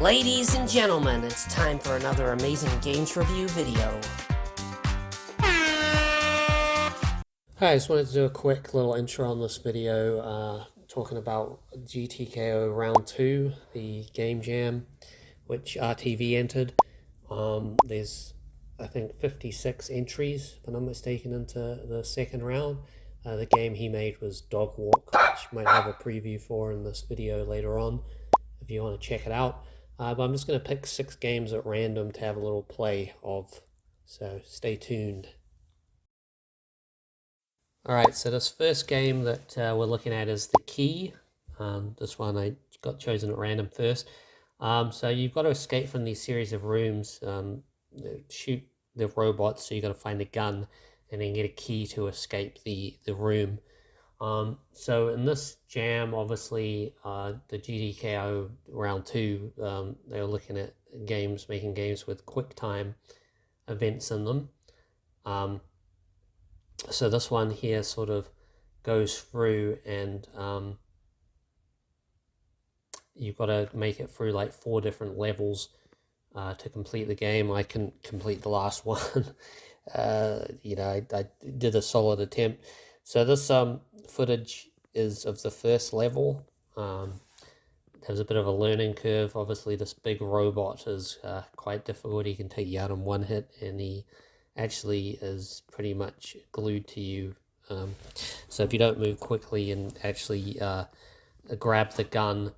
Ladies and gentlemen, it's time for another amazing games review video. Hi, I just wanted to do a quick little intro on this video, talking about GDKO Round 2, the game jam, which RTV entered. There's, I think, 56 entries, if I'm not mistaken, into the second round. The game he made was Dog Walk, which you might have a preview for in this video later on, if you want to check it out. But I'm just going to pick 6 games at random to have a little play of, so stay tuned. Alright, so this first game that we're looking at is The Key. This one I got chosen at random first. So you've got to escape from these series of rooms, shoot the robots, so you've got to find a gun and then get a key to escape the room. So in this jam, obviously, the GDKO Round 2, they were looking at games, making games with quick time events in them. So this one here sort of goes through and you've got to make it through like 4 different levels to complete the game. I can complete the last one. You know, I did a solid attempt. So this footage is of the first level. There's a bit of a learning curve. Obviously this big robot is quite difficult. He can take you out in one hit, and he actually is pretty much glued to you. So if you don't move quickly and actually grab the gun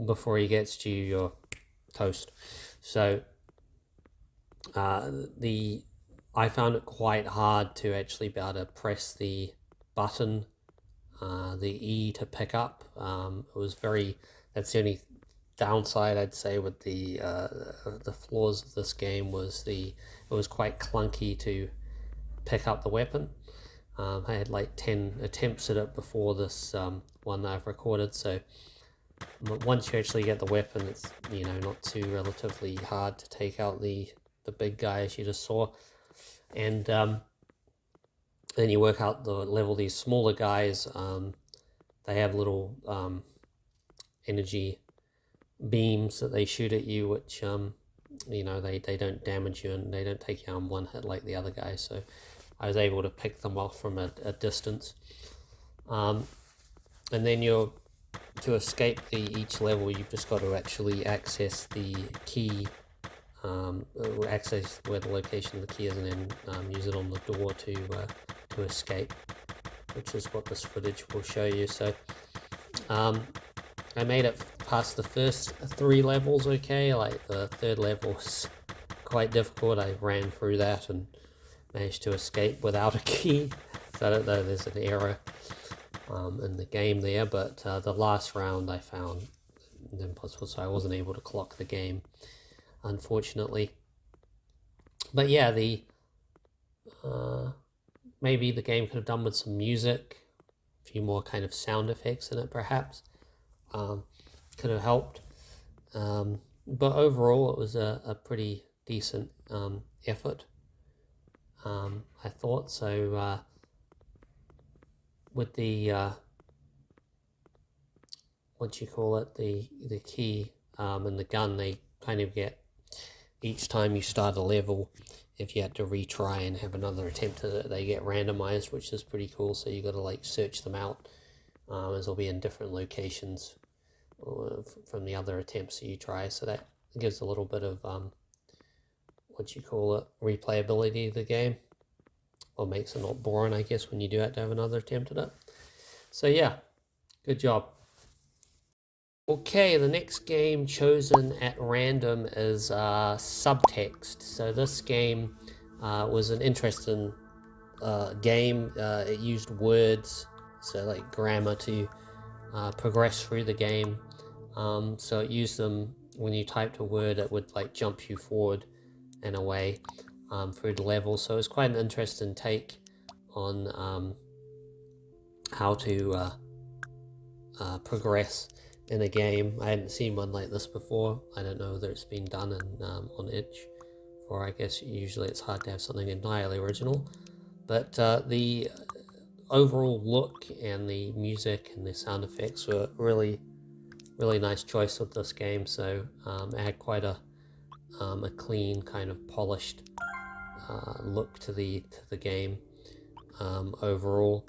before he gets to you, you're toast. So I found it quite hard to actually be able to press the button, the E to pick up. It was that's the only downside I'd say with the flaws of this game was it was quite clunky to pick up the weapon. I had like 10 attempts at it before this one that I've recorded, so once you actually get the weapon, it's, you know, not too relatively hard to take out the big guy, as you just saw. And then you work out the level. These smaller guys, they have little energy beams that they shoot at you, which you know, they don't damage you and they don't take you on one hit like the other guys. So I was able to pick them off from a distance. And then to escape each level, you've just got to actually access the key, access where the location of the key is, and then use it on the door to escape, which is what this footage will show you. So I made it past the first 3 levels okay. Like the 3rd level was quite difficult. I ran through that and managed to escape without a key. So I don't know, there's an error in the game there, but the last round I found impossible, so I wasn't able to clock the game, unfortunately. But yeah, maybe the game could have done with some music, a few more kind of sound effects in it perhaps. Could have helped, but overall it was a pretty decent effort, I thought. So with the what you call it, the key and the gun, they kind of get, each time you start a level, if you had to retry and have another attempt at it, they get randomized, which is pretty cool. So you got to like search them out, as they'll be in different locations from the other attempts that you try. So that gives a little bit of what you call it, replayability of the game, or makes it not boring, I guess, when you do have to have another attempt at it. So yeah, good job. Okay, the next game chosen at random is SUBTEXT. So this game was an interesting game. It used words, so like grammar, to progress through the game. So it used them, when you typed a word, it would like jump you forward in a way through the level. So it was quite an interesting take on how to progress in a game. I hadn't seen one like this before. I don't know whether it's been done on itch, or I guess usually it's hard to have something entirely original. But the overall look and the music and the sound effects were really really nice choice with this game. So it had quite a clean, kind of polished look to the game overall.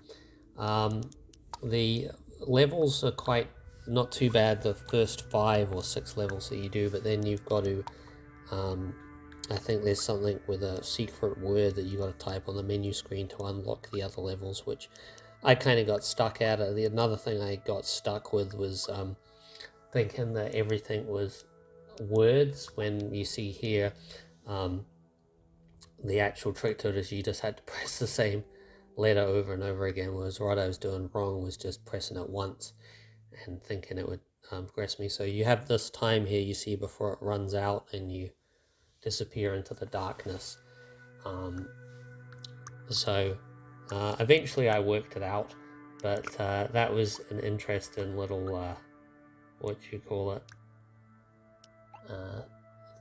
The levels are quite not too bad, the first 5 or 6 levels that you do, but then you've got to I think there's something with a secret word that you got to type on the menu screen to unlock the other levels, which I kind of got stuck out of. Another thing I got stuck with was thinking that everything was words, when you see here the actual trick to it is you just had to press the same letter over and over again, whereas what I was doing wrong was just pressing it once and thinking it would progress me. So you have this time here you see before it runs out and you disappear into the darkness. Eventually I worked it out, but that was an interesting little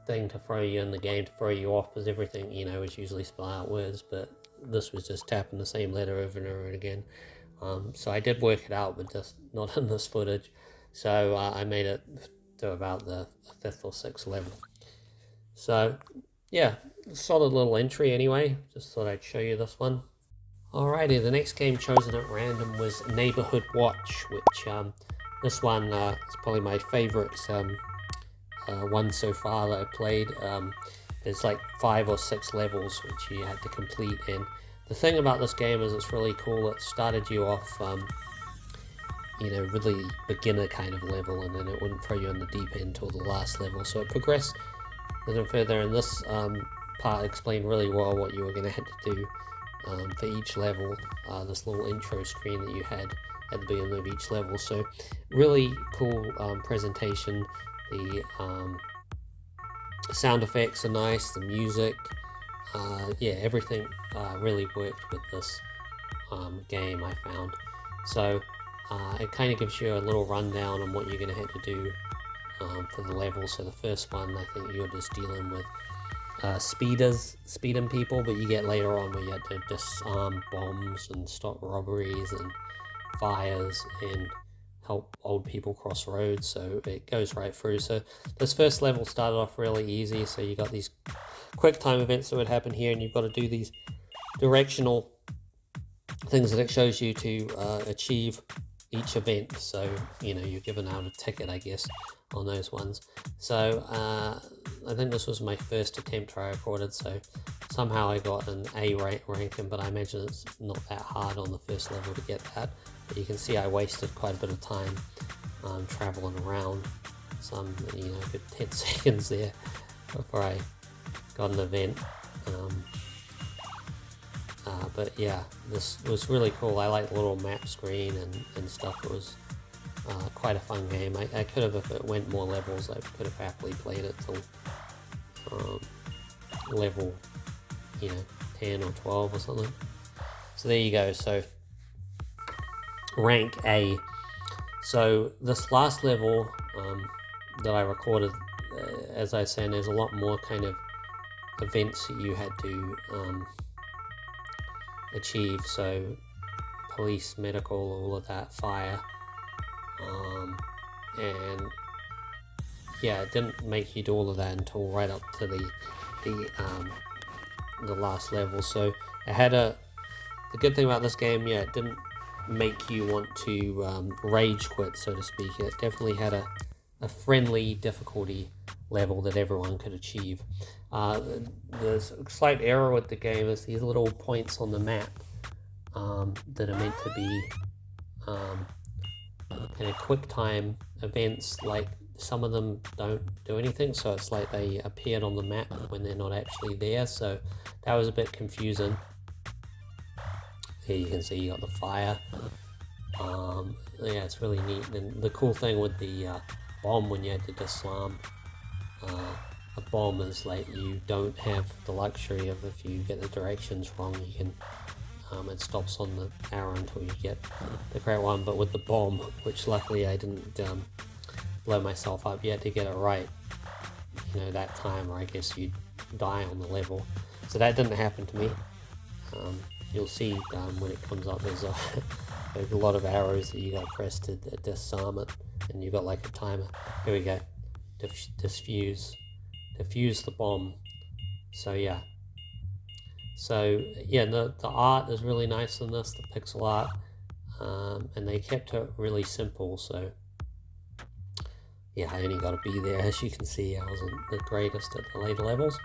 thing to throw you in the game, to throw you off, because everything, you know, is usually spell out words, but this was just tapping the same letter over and over again. So I did work it out, but just not in this footage. So I made it to about the 5th or 6th level. So yeah, solid little entry anyway. Just thought I'd show you this one. Alrighty, the next game chosen at random was Neighborhood Watch, which this one is probably my favorite one so far that I played. There's like 5 or 6 levels which you had to complete, and the thing about this game is it's really cool. It started you off you know, really beginner kind of level, and then it wouldn't throw you on the deep end till the last level, so it progressed a little further, and this part explained really well what you were going to have to do for each level, this little intro screen that you had at the beginning of each level. So really cool presentation. The sound effects are nice, the music, yeah, everything really worked with this game, I found. So it kind of gives you a little rundown on what you're going to have to do for the level. So the first one, I think you're just dealing with speeding people, but you get later on where you have to disarm bombs and stop robberies and fires and help old people cross roads. So it goes right through. So this first level started off really easy. So you got these quick time events that would happen here, and you've got to do these directional things that it shows you to achieve each event. So, you know, you're given out a ticket, I guess, on those ones. So I think this was my first attempt I recorded, so somehow I got an A ranking, but I imagine it's not that hard on the first level to get that. But you can see I wasted quite a bit of time traveling around, some, you know, good 10 seconds there before I got an event. But yeah, this was really cool. I like the little map screen and stuff. It was quite a fun game. I could have, if it went more levels, I could have happily played it till level, you know, 10 or 12 or something. So there you go. So rank A. So this last level that I recorded, as I was saying, there's a lot more kind of events that you had to achieve. So police, medical, all of that, fire, and yeah, it didn't make you do all of that until right up to the last level. So it had the good thing about this game, yeah, it didn't make you want to rage quit, so to speak. It definitely had a friendly difficulty level that everyone could achieve. The slight error with the game is these little points on the map that are meant to be kind of quick time events. Like, some of them don't do anything, so it's like they appeared on the map when they're not actually there, so that was a bit confusing. Here you can see you got the fire. Yeah, it's really neat. And the cool thing with the bomb, when you had to disarm a bomb, is like you don't have the luxury of, if you get the directions wrong, you can it stops on the arrow until you get the correct one. But with the bomb, which luckily I didn't blow myself up, you had to get it right, you know, that time, or I guess you'd die on the level. So that didn't happen to me. You'll see when it comes up, there's a lot of arrows that you got to press to disarm it. and you've got like a timer. Here we go. Diffuse the bomb. So yeah. So yeah, the art is really nice in this, the pixel art, and they kept it really simple. So yeah, I only got to be there. As you can see, I wasn't the greatest at the later levels.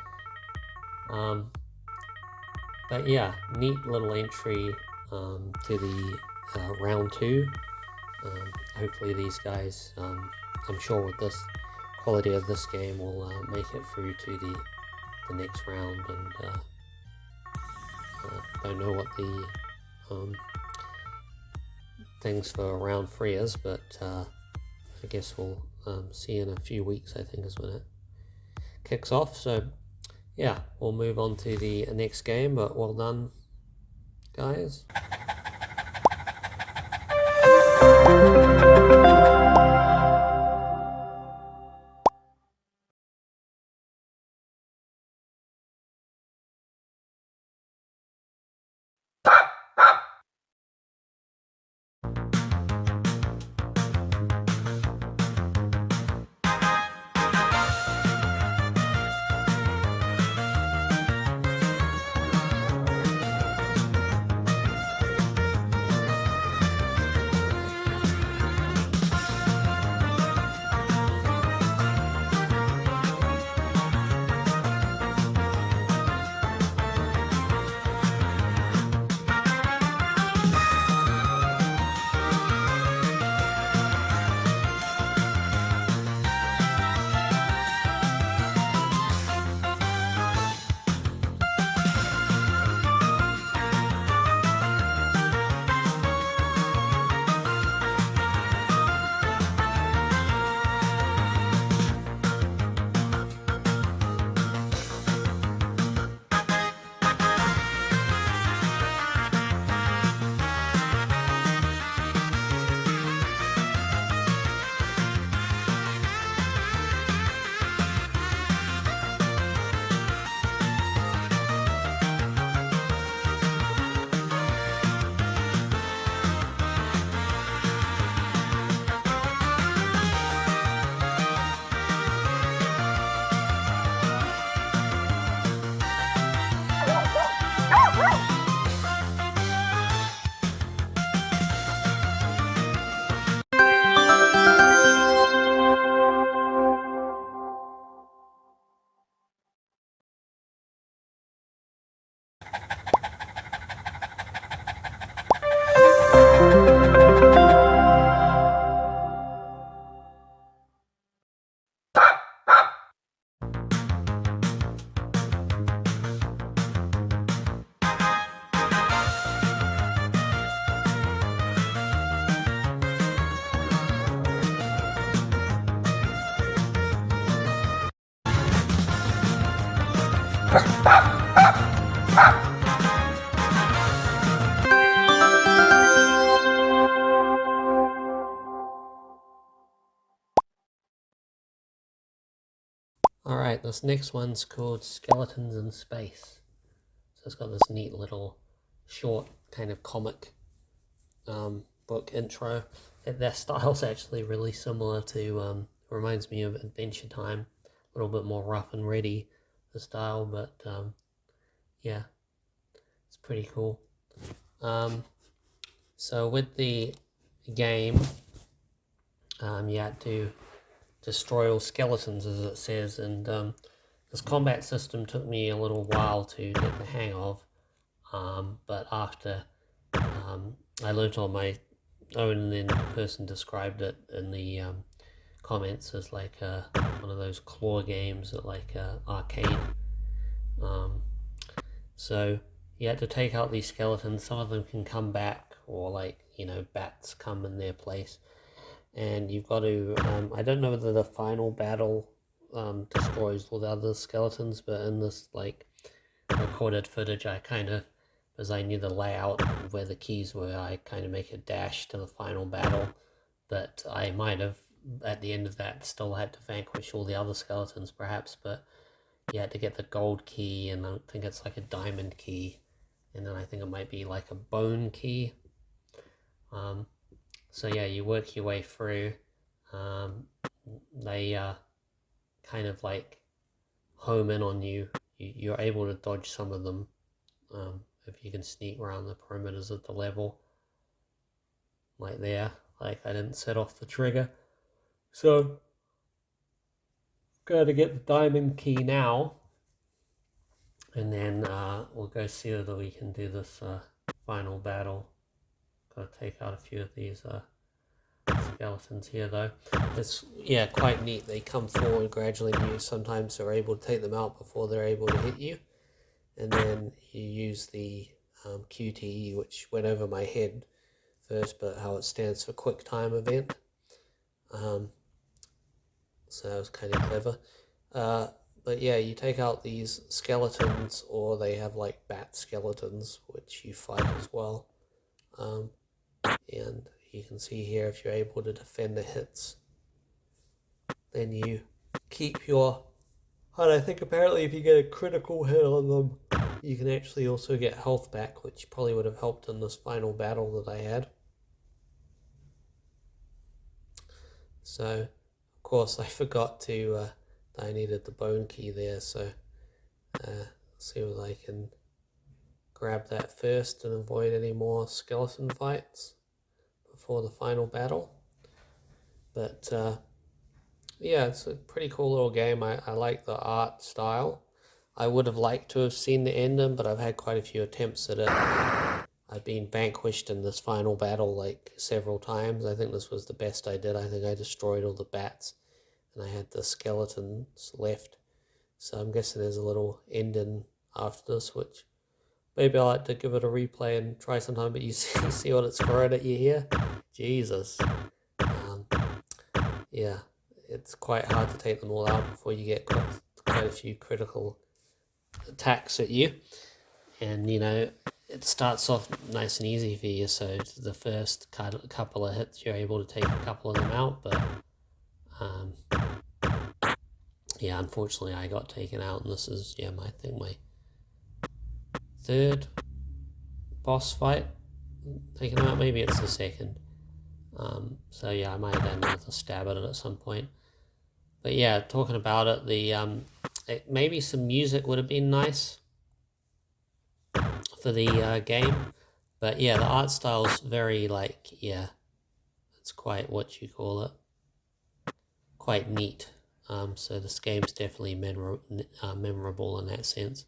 But yeah, neat little entry to the round 2. Hopefully these guys, I'm sure with this quality of this game, will make it through to the next round. And don't know what the things for round 3 is, but I guess we'll see in a few weeks, I think is when it kicks off. So yeah, we'll move on to the next game, but well done, guys. Alright, this next one's called Skeletons in Space. So it's got this neat little short kind of comic book intro. Their style's actually really similar to, reminds me of Adventure Time. A little bit more rough and ready, the style, but yeah, it's pretty cool. So with the game, you had to destroy all skeletons, as it says, and this combat system took me a little while to get the hang of, but after I learned on my own, and then the person described it in the comments as like one of those claw games at like arcade. So you had to take out these skeletons. Some of them can come back, or like, you know, bats come in their place. And you've got to, I don't know whether the final battle destroys all the other skeletons, but in this like recorded footage, I kind of, as I knew the layout of where the keys were, I kind of make a dash to the final battle. But I might have, at the end of that, still had to vanquish all the other skeletons perhaps, but you had to get the gold key, and I think it's like a diamond key, and then I think it might be like a bone key. So yeah, you work your way through. they kind of like home in on you. You're able to dodge some of them if you can sneak around the perimeters of the level, like there. Like I didn't set off the trigger, so going to get the diamond key now, and then we'll go see whether we can do this final battle. Got to take out a few of these skeletons here though. It's quite neat. They come forward gradually and you sometimes are able to take them out before they're able to hit you, and then you use the QTE, which went over my head first, but how it stands for quick time event. So that was kind of clever. But yeah, you take out these skeletons, or they have like bat skeletons, which you fight as well. And you can see here, if you're able to defend the hits, then you keep your... And I think apparently if you get a critical hit on them, you can actually also get health back, which probably would have helped in this final battle that I had. So, of course, I forgot to... I needed the bone key there, so see if I can grab that first and avoid any more skeleton fights before the final battle. But yeah, it's a pretty cool little game. I like the art style. I would have liked to have seen the ending, but I've had quite a few attempts at it. I've been vanquished in this final battle like several times. I think this was the best I did. I think I destroyed all the bats, and I had the skeletons left. So I'm guessing there's a little ending after this, which maybe I'll like to give it a replay and try sometime, but you see what it's throwing at you here? Jesus. Yeah, it's quite hard to take them all out before you get quite a few critical attacks at you. And, you know, it starts off nice and easy for you, so the first couple of hits you're able to take a couple of them out, but yeah, unfortunately I got taken out, and this is, yeah, I think my third boss fight taken out. Maybe it's the second. So yeah, I might have done another stab at it at some point. But yeah, talking about it, the maybe some music would have been nice for the game. But yeah, the art style's very, like, yeah, it's quite, what you call it, quite neat. So this game's definitely memorable in that sense.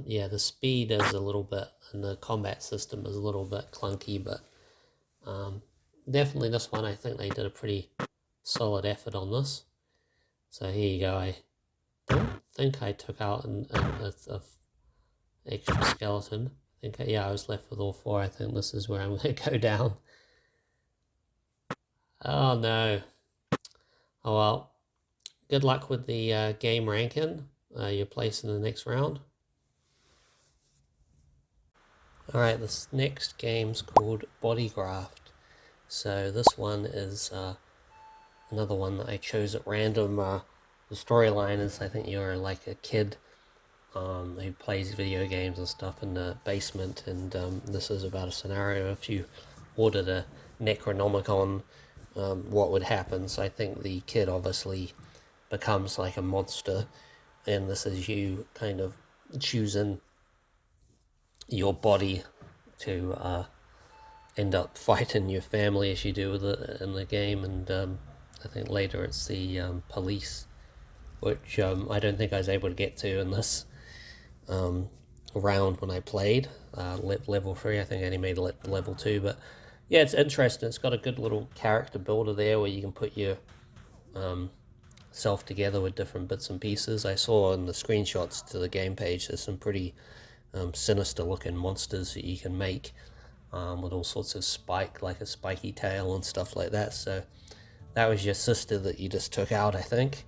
Yeah, the speed is a little bit, and the combat system is a little bit clunky, but definitely this one, I think they did a pretty solid effort on this. So here you go. I don't think I took out an extra skeleton. I think, yeah, I was left with all four. I think this is where I'm going to go down. Oh no. Oh well. Good luck with the game ranking. Your place in the next round. Alright, this next game's called Body Graft. So this one is another one that I chose at random. The storyline is, I think you're like a kid who plays video games and stuff in the basement, and this is about a scenario if you ordered a Necronomicon, what would happen. So I think the kid obviously becomes like a monster, and this is you kind of choosing your body to end up fighting your family as you do with it in the game. And I think later it's the police, which I don't think I was able to get to in this round when I played level 3. I think I only made level 2, but yeah, it's interesting. It's got a good little character builder there where you can put your self together with different bits and pieces. I saw in the screenshots to the game page there's some pretty sinister looking monsters that you can make with all sorts of like a spiky tail and stuff like that. So that was your sister that you just took out, I think.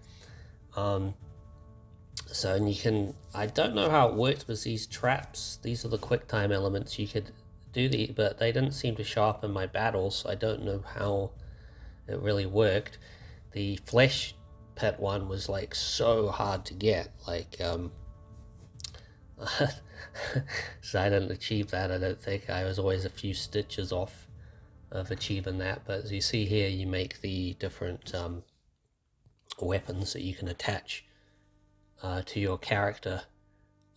So, and you can, I don't know how it worked with these traps. These are the quick time elements. You could do but they didn't seem to show up in my battles, so I don't know how it really worked. The flesh pit one was like so hard to get, like so I didn't achieve that. I don't think. I was always a few stitches off of achieving that. But as you see here, you make the different weapons that you can attach to your character.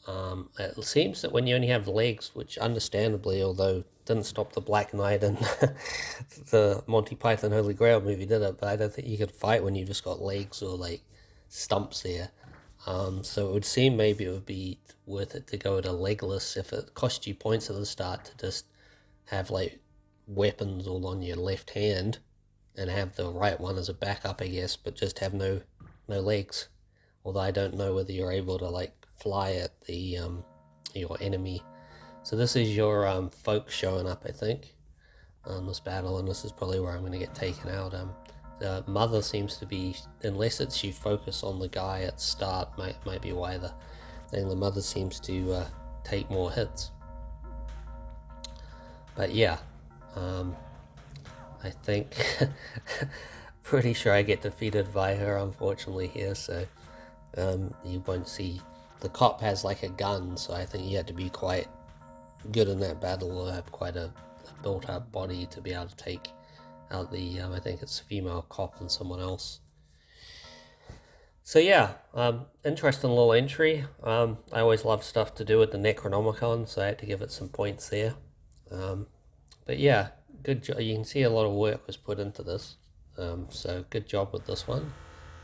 It seems that when you only have legs, which understandably, although didn't stop the Black Knight and the Monty Python Holy Grail movie, did it? But I don't think you could fight when you just got legs or like stumps there. So it would seem maybe it would be worth it to go to legless if it cost you points at the start to just have like weapons all on your left hand and have the right one as a backup, I guess, but just have no legs. Although I don't know whether you're able to like fly at the your enemy. So this is your folks showing up, I think, on this battle, and this is probably where I'm going to get taken out. The mother seems to be, unless it's you focus on the guy at start, might be why the mother seems to take more hits. But yeah, I think pretty sure I get defeated by her, unfortunately, here. So you won't see. The cop has like a gun, so I think you have to be quite good in that battle or have quite a built up body to be able to take out the I think it's a female cop and someone else. So yeah, interesting little entry. I always love stuff to do with the Necronomicon, so I had to give it some points there. But yeah, good job. You can see a lot of work was put into this, so good job with this one.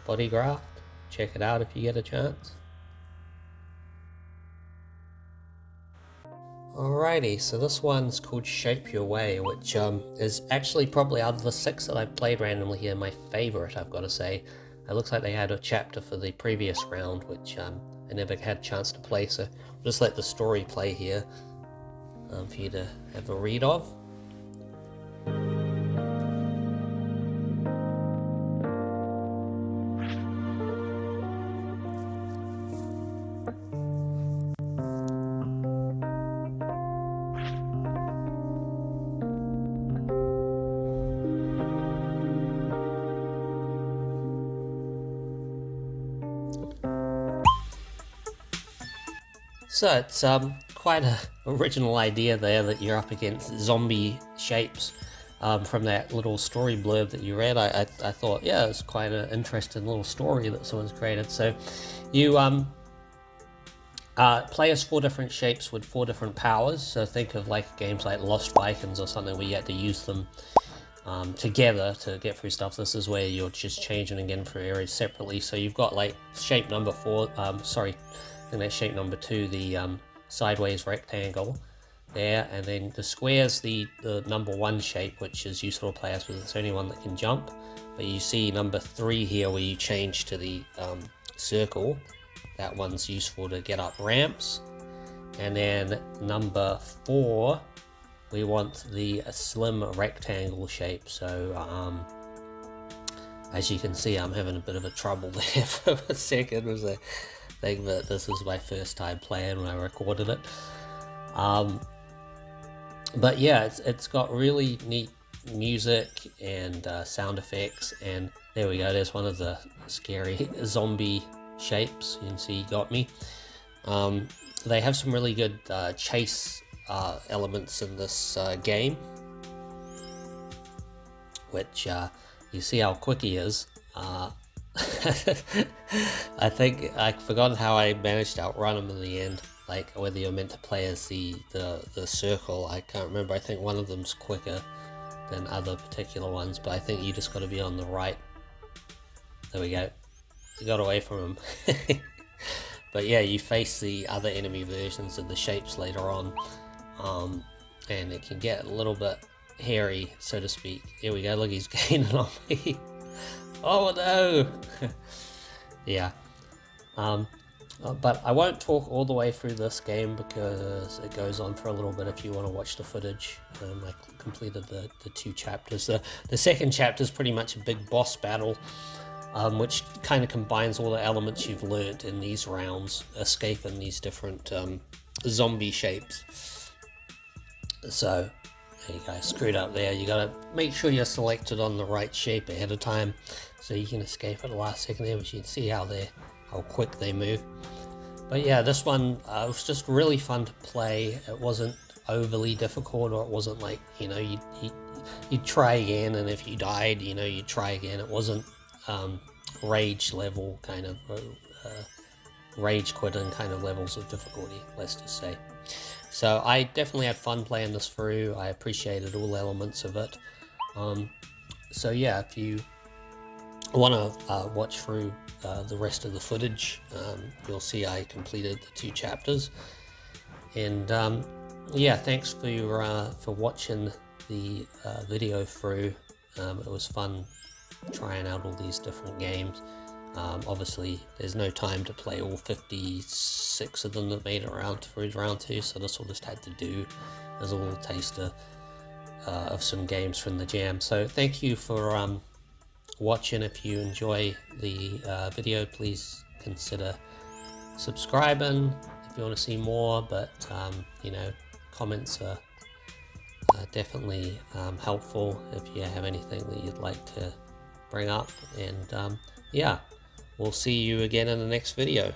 Body Graft, check it out if you get a chance. Alrighty, so this one's called Shape Your Way, which is actually probably out of the 6 that I've played randomly here, my favorite, I've got to say. It looks like they had a chapter for the previous round, which I never had a chance to play, so I'll just let the story play here for you to have a read of. So it's quite an original idea there that you're up against zombie shapes from that little story blurb that you read. I thought, yeah, it's quite an interesting little story that someone's created. So you play as 4 different shapes with 4 different powers. So think of like games like Lost Vikings or something where you had to use them together to get through stuff. This is where you're just changing again for areas separately. So you've got like shape number 4, I think that's shape number 2, the sideways rectangle there, and then the square's the number 1 shape, which is useful to play as because it's the only one that can jump. But you see number 3 here where you change to the circle. That one's useful to get up ramps. And then number 4, we want the slim rectangle shape. So as you can see, I'm having a bit of a trouble there for a second. Was a thing that this was my first time playing when I recorded it. But yeah, it's got really neat music and sound effects, and there we go, there's one of the scary zombie shapes. You can see you got me. They have some really good chase elements in this game, which you see how quick he is. I think I've forgotten how I managed to outrun him in the end, like whether you're meant to play as the circle. I can't remember. I think one of them's quicker than other particular ones, but I think you just got to be on the right. There we go. I got away from him. But yeah, you face the other enemy versions of the shapes later on, and it can get a little bit hairy, so to speak. Here we go, look, he's gaining on me. Oh no! Yeah. But I won't talk all the way through this game because it goes on for a little bit if you want to watch the footage. I completed the 2 chapters. The second chapter is pretty much a big boss battle, which kind of combines all the elements you've learnt in these rounds, escaping these different zombie shapes. So there you go, screwed up there. You gotta make sure you're selected on the right shape ahead of time so you can escape at the last second there, but you can see how quick they move. But yeah, this one was just really fun to play. It wasn't overly difficult, or it wasn't like, you know, you'd try again, and if you died, you know, you'd try again. It wasn't rage level kind of rage quitting kind of levels of difficulty, let's just say. So I definitely had fun playing this through. I appreciated all elements of it. So yeah, if you want to watch through the rest of the footage, you'll see I completed the 2 chapters. And yeah, thanks for watching the video through. It was fun trying out all these different games. Obviously there's no time to play all 56 of them that made it around through round 2, so this will just had to do as a little taster of some games from the jam. So thank you for watching. If you enjoy the video, please consider subscribing if you want to see more, but you know, comments are definitely helpful if you have anything that you'd like to bring up. And yeah, we'll see you again in the next video.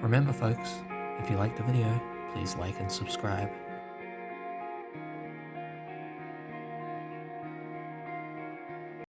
Remember folks, if you liked the video, please like and subscribe.